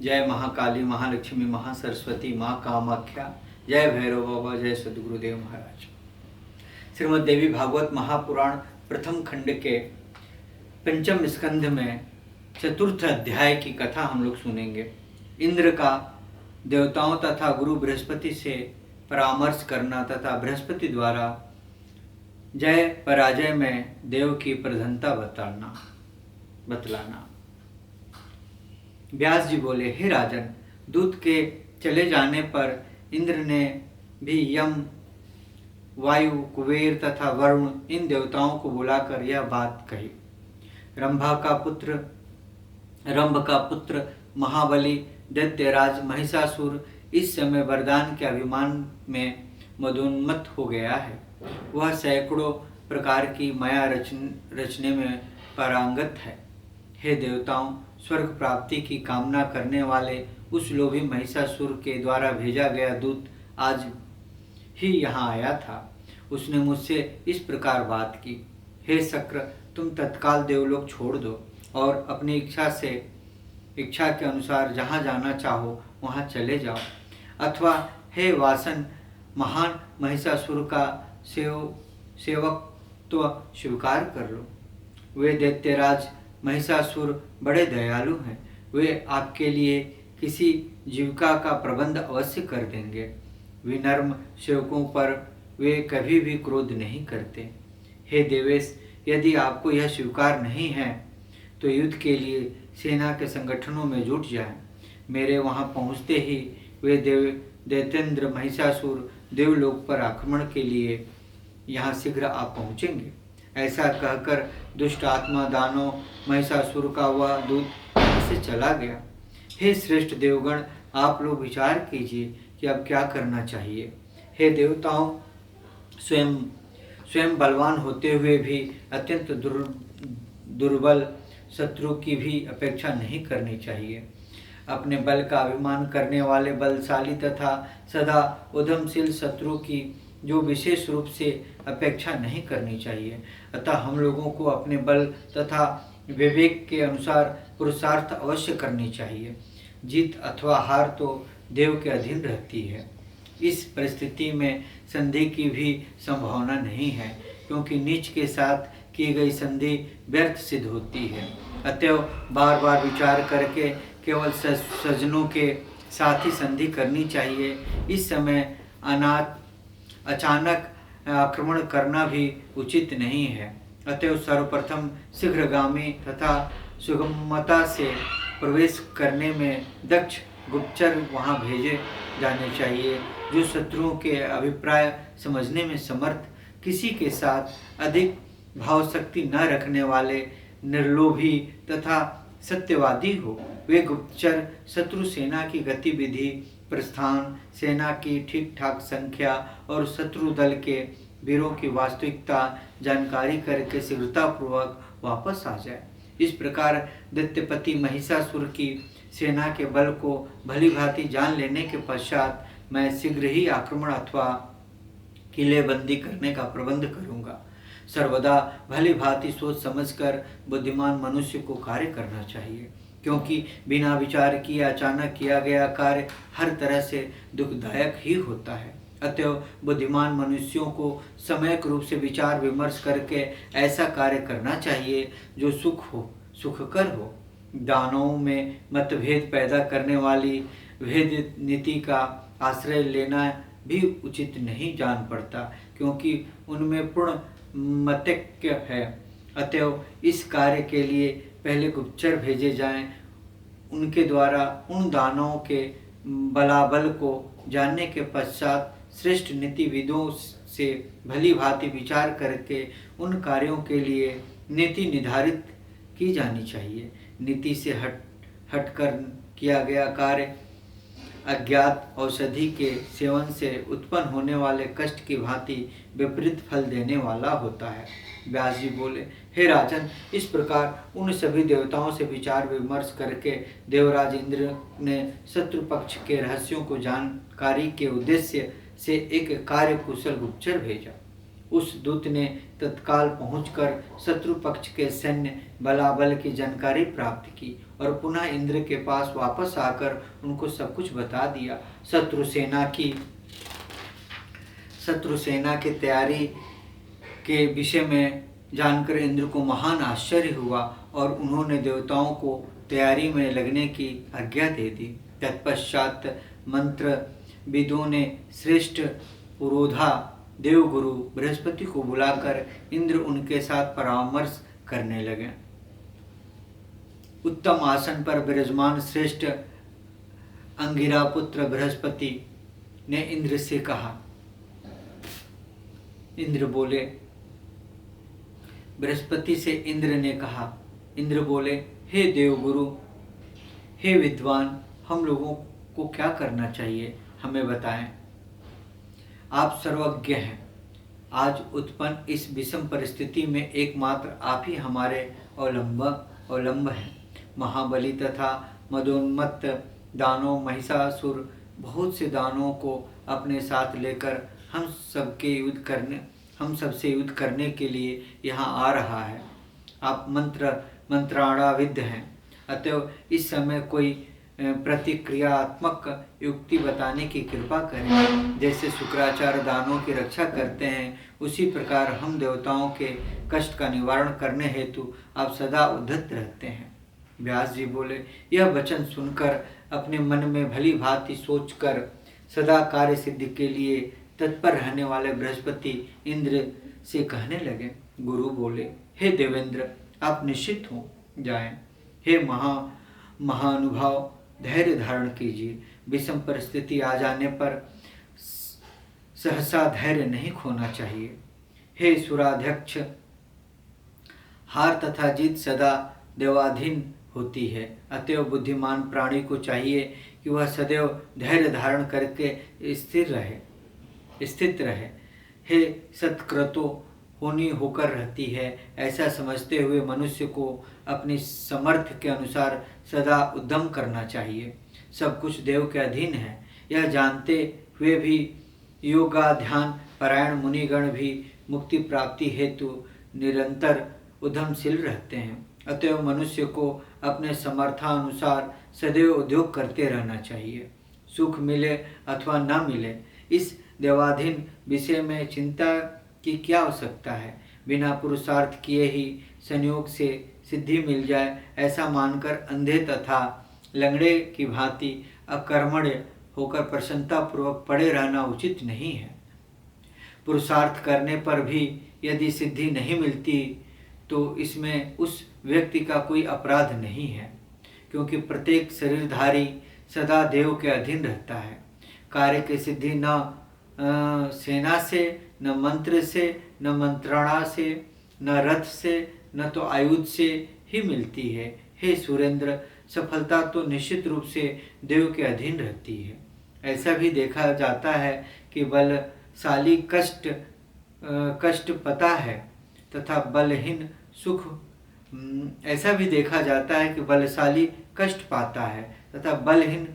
जय महाकाली, महालक्ष्मी, महासरस्वती, माँ कामाख्या। जय भैरव बाबा, जय सद्गुरुदेव महाराज। श्रीमद् देवी भागवत महापुराण प्रथम खंड के पंचम स्कंध में चतुर्थ अध्याय की कथा हम लोग सुनेंगे। इंद्र का देवताओं तथा गुरु बृहस्पति से परामर्श करना तथा बृहस्पति द्वारा जय पराजय में देव की प्रधानता बतलाना। व्यास जी बोले, हे राजन, दूत के चले जाने पर इंद्र ने भी यम, वायु, कुबेर तथा वरुण इन देवताओं को बुलाकर यह बात कही। रंभ का पुत्र महाबली दैत्यराज महिषासुर इस समय वरदान के अभिमान में मदोन्मत्त हो गया है। वह सैकड़ों प्रकार की माया रचने में पारंगत है। हे देवताओं, स्वर्ग प्राप्ति की कामना करने वाले उस लोभी महिषासुर के द्वारा भेजा गया दूत आज ही यहाँ आया था। उसने मुझसे इस प्रकार बात की, हे शक्र, तुम तत्काल देवलोक छोड़ दो और अपनी इच्छा के अनुसार जहाँ जाना चाहो वहाँ चले जाओ। अथवा हे वासन, महान महिषासुर का सेवक तो स्वीकार कर लो। वे दैत्यराज महिषासुर बड़े दयालु हैं। वे आपके लिए किसी जीविका का प्रबंध अवश्य कर देंगे। विनम्र सेवकों पर वे कभी भी क्रोध नहीं करते। हे देवेश, यदि आपको यह स्वीकार नहीं है तो युद्ध के लिए सेना के संगठनों में जुट जाएं। मेरे वहां पहुंचते ही वे दैत्येंद्र महिषासुर देवलोक पर आक्रमण के लिए यहाँ शीघ्र आप पहुँचेंगे। ऐसा कहकर दुष्ट आत्मा दानव महिषासुर का वह दूत से चला गया। हे श्रेष्ठ देवगण, आप लोग विचार कीजिए कि अब क्या करना चाहिए। हे देवताओं, स्वयं बलवान होते हुए भी अत्यंत दुर्बल शत्रु की भी अपेक्षा नहीं करनी चाहिए। अपने बल का अभिमान करने वाले बलशाली तथा सदा उद्यमशील शत्रु की जो विशेष रूप से अपेक्षा नहीं करनी चाहिए। अतः हम लोगों को अपने बल तथा विवेक के अनुसार पुरुषार्थ अवश्य करनी चाहिए। जीत अथवा हार तो देव के अधीन रहती है। इस परिस्थिति में संधि की भी संभावना नहीं है, क्योंकि नीच के साथ की गई संधि व्यर्थ सिद्ध होती है। अतएव बार बार विचार करके केवल सज्जनों के साथ ही संधि करनी चाहिए। इस समय अचानक आक्रमण करना भी उचित नहीं है। अतएव सर्वप्रथम शीघ्रगामी तथा सुगमता से प्रवेश करने में दक्ष गुप्तचर वहां भेजे जाने चाहिए, जो शत्रुओं के अभिप्राय समझने में समर्थ, किसी के साथ अधिक भावशक्ति न रखने वाले, निर्लोभी तथा सत्यवादी हो। वे गुप्तचर शत्रु सेना की गतिविधि, प्रस्थान, सेना की ठीक ठाक संख्या और शत्रु दल के वीरों की वास्तविकता जानकारी करके शीघ्रतापूर्वक वापस आ जाए। इस प्रकार दैत्यपति महिषासुर की सेना के बल को भली भांति जान लेने के पश्चात मैं शीघ्र ही आक्रमण अथवा किलेबंदी करने का प्रबंध करूंगा। सर्वदा भली भांति सोच समझकर बुद्धिमान मनुष्य को कार्य करना चाहिए, क्योंकि बिना विचार किए अचानक किया गया कार्य हर तरह से दुखदायक ही होता है। अतएव बुद्धिमान मनुष्यों को सम्यक रूप से विचार विमर्श करके ऐसा कार्य करना चाहिए जो सुखकर हो। दानवों में मतभेद पैदा करने वाली भेद नीति का आश्रय लेना भी उचित नहीं जान पड़ता, क्योंकि उनमें पूर्ण मतैक्य है। अतएव इस कार्य के लिए पहले गुप्तचर भेजे जाएं। उनके द्वारा उन दानवों के बलाबल को जानने के पश्चात श्रेष्ठ नीतिविदों से भली भांति विचार करके उन कार्यों के लिए नीति निर्धारित की जानी चाहिए। नीति से हटकर किया गया कार्य अज्ञात औषधि के सेवन से उत्पन्न होने वाले कष्ट की भांति विपरीत फल देने वाला होता है। व्यास जी बोले, हे राजन, इस प्रकार उन सभी देवताओं से विचार विमर्श करके देवराज इंद्र ने शत्रु पक्ष के रहस्यों को जानकारी के उद्देश्य से एक कार्य कुशल गुप्तचर भेजा। उस दूत ने तत्काल पहुंचकर शत्रु पक्ष के सैन्य बलाबल की जानकारी प्राप्त की और पुनः इंद्र के पास वापस आकर उनको सब कुछ बता दिया। शत्रु सेना की तैयारी के विषय में जानकर इंद्र को महान आश्चर्य हुआ और उन्होंने देवताओं को तैयारी में लगने की आज्ञा दे दी। तत्पश्चात मंत्र विदों ने श्रेष्ठ पुरोधा देवगुरु बृहस्पति को बुलाकर इंद्र उनके साथ परामर्श करने लगे। उत्तम आसन पर विराजमान श्रेष्ठ अंगिरा पुत्र बृहस्पति ने इंद्र से कहा। इंद्र बोले बृहस्पति से इंद्र ने कहा, इंद्र बोले, हे देवगुरु, हे विद्वान, हम लोगों को क्या करना चाहिए, हमें बताएं। आप सर्वज्ञ हैं। आज उत्पन्न इस विषम परिस्थिति में एकमात्र आप ही हमारे अवलंब हैं। महाबली तथा मदोन्मत्त दानव महिषासुर बहुत से दानवों को अपने साथ लेकर हम सबसे युद्ध करने के लिए यहाँ आ रहा है। आप मंत्राणाविद्ध हैं, अतएव इस समय कोई प्रतिक्रियात्मक युक्ति बताने की कृपा करें। जैसे शुक्राचार्य दानों की रक्षा करते हैं, उसी प्रकार हम देवताओं के कष्ट का निवारण करने हेतु आप सदा उद्धत रहते हैं। व्यास जी बोले, यह वचन सुनकर अपने मन में भली भांति सोचकर सदा कार्य सिद्धि के लिए तत्पर रहने वाले बृहस्पति इंद्र से कहने लगे। गुरु बोले, हे देवेंद्र, आप निश्चित हो जाएं। हे महानुभाव, धैर्य धारण कीजिए। विषम परिस्थिति आ जाने पर सहसा धैर्य नहीं खोना चाहिए। हे सुराध्यक्ष, हार तथा जीत सदा देवाधीन होती है, अतएव बुद्धिमान प्राणी को चाहिए कि वह सदैव धैर्य धारण करके स्थित रहे। हे सत्कृतो होनी होकर रहती है, ऐसा समझते हुए मनुष्य को अपनी समर्थ के अनुसार सदा उद्यम करना चाहिए। सब कुछ देव के अधीन है, यह जानते हुए भी योगाध्यान परायण मुनिगण भी मुक्ति प्राप्ति हेतु निरंतर उद्यमशील रहते हैं। अतएव मनुष्य को अपने समर्थानुसार सदैव उद्योग करते रहना चाहिए। सुख मिले अथवा न मिले, इस देवाधीन विषय में चिंता की क्या आवश्यकता है। बिना पुरुषार्थ किए ही संयोग से सिद्धि मिल जाए, ऐसा मानकर अंधे तथा लंगड़े की भांति अकर्मण्य होकर प्रसन्नता पूर्वक पड़े रहना उचित नहीं है। पुरुषार्थ करने पर भी यदि सिद्धि नहीं मिलती तो इसमें उस व्यक्ति का कोई अपराध नहीं है, क्योंकि प्रत्येक शरीरधारी सदा देव के अधीन रहता है। कार्य की सिद्धि न सेना से, न मंत्र से, न मंत्रणा से, न रथ से, न तो आयुध से ही मिलती है। हे सुरेंद्र, सफलता तो निश्चित रूप से देव के अधीन रहती है। ऐसा भी देखा जाता है कि बलशाली कष्ट पता है तथा बलहीन सुख ऐसा भी देखा जाता है कि बलशाली कष्ट पाता है तथा बलहीन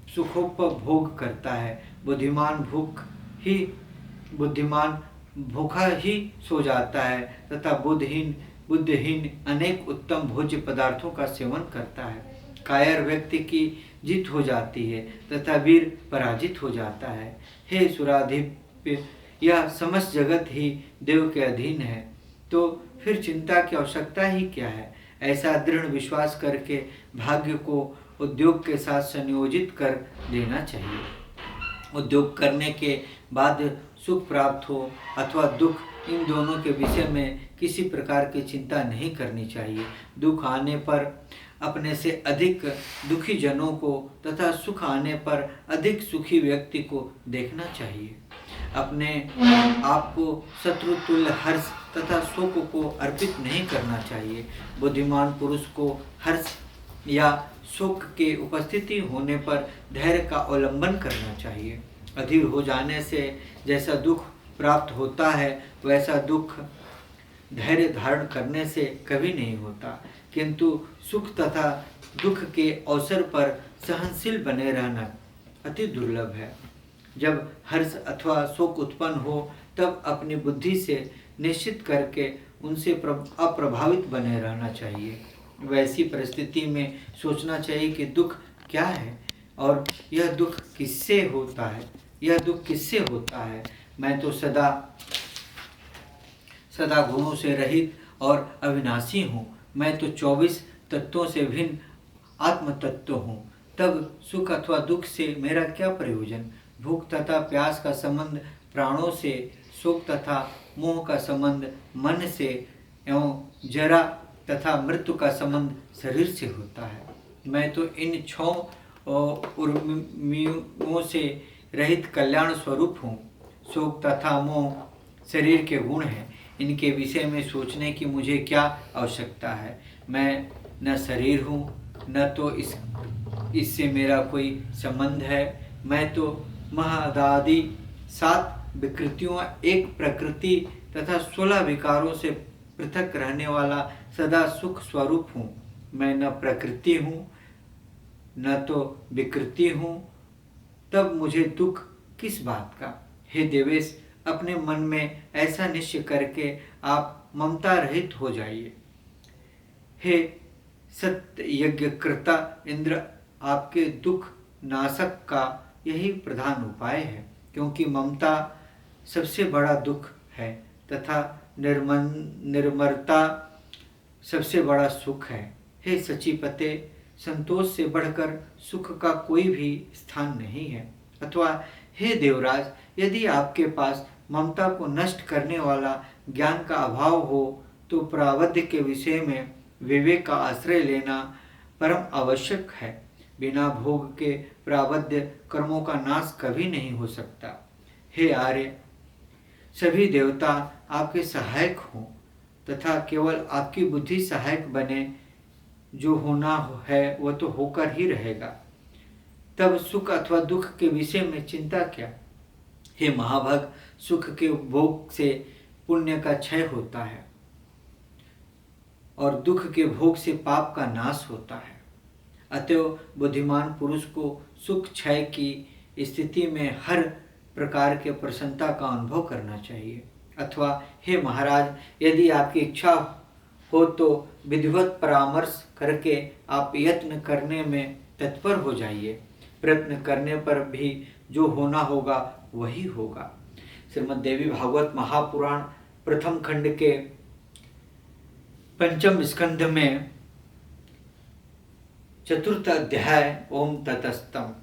सुखोपभोग करता है। बुद्धिमान भूखा ही सो जाता है तथा बुद्धिहीन अनेक उत्तम भोज्य पदार्थों का सेवन करता है। कायर व्यक्ति की जीत हो जाती है तथा वीर पराजित हो जाता है। हे सुराधिप, यह समस्त जगत ही देव के अधीन है, तो फिर चिंता की आवश्यकता ही क्या है। ऐसा दृढ़ विश्वास करके भाग्य को उद्योग के साथ संयोजित कर देना चाहिए। उद्योग करने के बाद सुख प्राप्त हो अथवा दुख, इन दोनों के विषय में किसी प्रकार की चिंता नहीं करनी चाहिए। दुख आने पर अपने से अधिक दुखी जनों को तथा सुख आने पर अधिक सुखी व्यक्ति को देखना चाहिए। अपने आप को शत्रु तुल्य हर्ष तथा शोक को अर्पित नहीं करना चाहिए। बुद्धिमान पुरुष को हर्ष या शोक के उपस्थिति होने पर धैर्य का अवलंबन करना चाहिए। अधीर हो जाने से जैसा दुख प्राप्त होता है, वैसा दुख धैर्य धारण करने से कभी नहीं होता, किंतु सुख तथा दुख के अवसर पर सहनशील बने रहना अति दुर्लभ है। जब हर्ष अथवा शोक उत्पन्न हो तब अपनी बुद्धि से निश्चित करके उनसे अप्रभावित बने रहना चाहिए। वैसी परिस्थिति में सोचना चाहिए कि दुख क्या है और यह दुख किससे होता है, यह दुख किससे होता है। मैं तो सदा सदा गुणों से रहित और अविनाशी हूँ। मैं तो 24 तत्वों से भिन्न आत्म तत्व हूँ। तब सुख अथवा दुख से मेरा क्या प्रयोजन। भूख तथा प्यास का संबंध प्राणों से, शोक तथा मोह का संबंध मन से एवं जरा तथा मृत्यु का संबंध शरीर से होता है। मैं तो इन 6 उर्मियों से रहित कल्याण स्वरूप हूँ। शोक तथा मोह शरीर के गुण हैं। इनके विषय में सोचने की मुझे क्या आवश्यकता है। मैं न शरीर हूँ, न तो इससे मेरा कोई संबंध है। मैं तो महदादि 7 विकृतियों, एक प्रकृति तथा 16 विकारों से पृथक रहने वाला सदा सुख स्वरूप हूँ। मैं न प्रकृति हूँ न तो विकृति हूँ, तब मुझे दुख किस बात का। हे देवेश, अपने मन में ऐसा निश्चय करके आप ममता रहित हो जाइए। हे सत्य यज्ञकृता इंद्र, आपके दुख नाशक का यही प्रधान उपाय है, क्योंकि ममता सबसे बड़ा दुख है तथा निर्मरता सबसे बड़ा सुख है। हे सचिपते, संतोष से बढ़कर सुख का कोई भी स्थान नहीं है। अथवा हे देवराज, यदि आपके पास ममता को नष्ट करने वाला ज्ञान का अभाव हो तो प्रारब्ध के विषय में विवेक का आश्रय लेना परम आवश्यक है। बिना भोग के प्रारब्ध कर्मों का नाश कभी नहीं हो सकता। हे आर्य, सभी देवता आपके सहायक हों तथा केवल आपकी बुद्धि सहायक बने। जो होना है वह तो होकर ही रहेगा। तब सुख अथवा दुख के विषय में चिंता क्या। हे महाभाग, सुख के उपभोग से पुण्य का क्षय होता है और दुख के भोग से पाप का नाश होता है। अतएव बुद्धिमान पुरुष को सुख क्षय की स्थिति में हर प्रकार के प्रसन्नता का अनुभव करना चाहिए। अथवा हे महाराज, यदि आपकी इच्छा हो तो विधिवत परामर्श करके आप यत्न करने में तत्पर हो जाइए। प्रयत्न करने पर भी जो होना होगा वही होगा। श्रीमद् देवी भागवत महापुराण प्रथम खंड के 5वें स्कंध में 4th अध्याय। ओम ततस्तम।